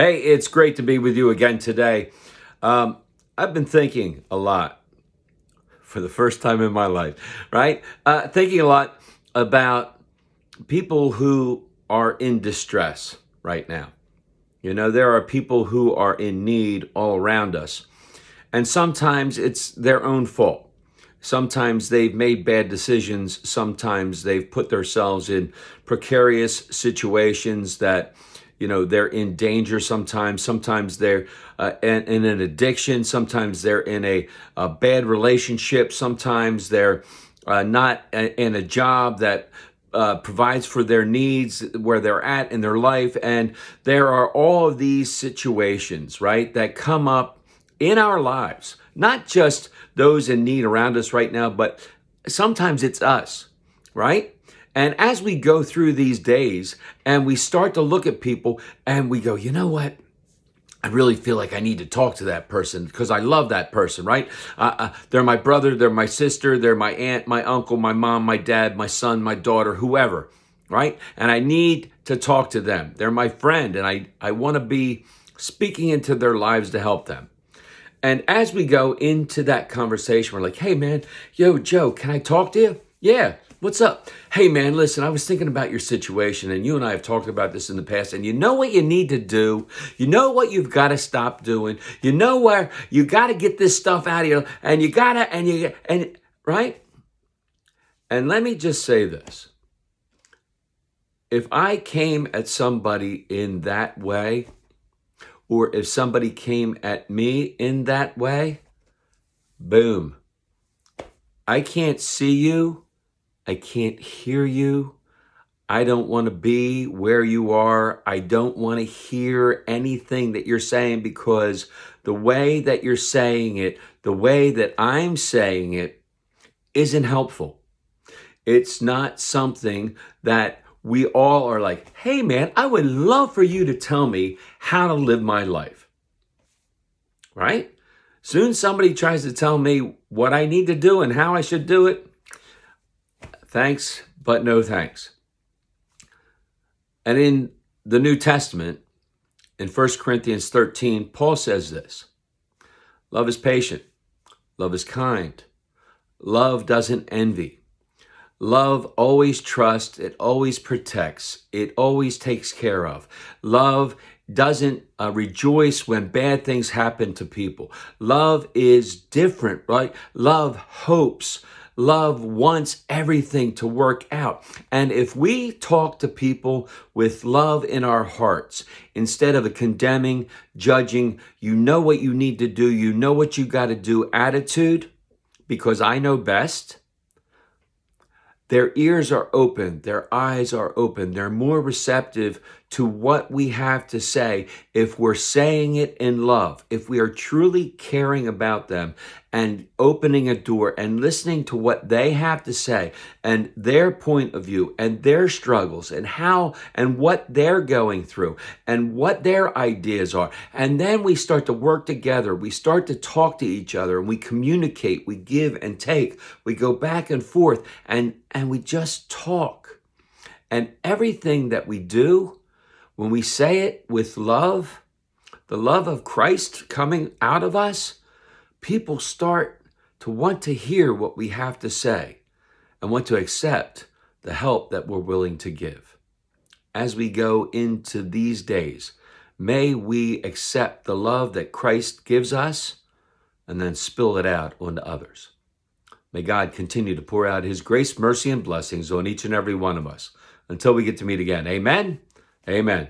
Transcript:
Hey, it's great to be with you again today. I've been thinking a lot for the first time in my life, right? Thinking a lot about people who are in distress right now. You know, there are people who are in need all around us, and sometimes it's their own fault. Sometimes they've made bad decisions. Sometimes they've put themselves in precarious situations that, they're in danger sometimes. Sometimes they're in an addiction. Sometimes they're in a bad relationship. Sometimes they're not in a job that provides for their needs where they're at in their life. And there are all of these situations, right, that come up in our lives, not just those in need around us right now, but sometimes it's us, right? And as we go through these days and we start to look at people and we go, you know what? I really feel like I need to talk to that person because I love that person, right? They're my brother, they're my sister, they're my aunt, my uncle, my mom, my dad, my son, my daughter, whoever, right? And I need to talk to them. They're my friend, and I want to be speaking into their lives to help them. And as we go into that conversation, we're like, hey, man, yo, Joe, can I talk to you? Yeah, what's up? Hey, man, listen, I was thinking about your situation, and you and I have talked about this in the past, and you know what you need to do? You know what you've got to stop doing? You know where you got to get this stuff out of you, and you got to, and right? And let me just say this. If I came at somebody in that way, or if somebody came at me in that way, boom. I can't see you. I can't hear you. I don't want to be where you are. I don't want to hear anything that you're saying, because the way that you're saying it, the way that I'm saying it, isn't helpful. It's not something that we all are like, hey, man, I would love for you to tell me how to live my life, right? Soon somebody tries to tell me what I need to do and how I should do it. Thanks, but no thanks. And in the New Testament, in 1 Corinthians 13, Paul says this: love is patient. Love is kind. Love doesn't envy. Love always trusts, it always protects, it always takes care of. Love doesn't rejoice when bad things happen to people. Love is different, right? Love hopes. Love wants everything to work out. And if we talk to people with love in our hearts, instead of a condemning, judging, you know what you need to do, you know what you got to do attitude, because I know best, their ears are open, their eyes are open, they're more receptive to what we have to say if we're saying it in love, if we are truly caring about them and opening a door and listening to what they have to say and their point of view and their struggles and how and what they're going through and what their ideas are. And then we start to work together, we start to talk to each other, and we communicate, we give and take, we go back and forth, and we just talk. And everything that we do, when we say it with love, the love of Christ coming out of us, people start to want to hear what we have to say and want to accept the help that we're willing to give. As we go into these days, may we accept the love that Christ gives us and then spill it out onto others. May God continue to pour out his grace, mercy, and blessings on each and every one of us until we get to meet again. Amen. Amen.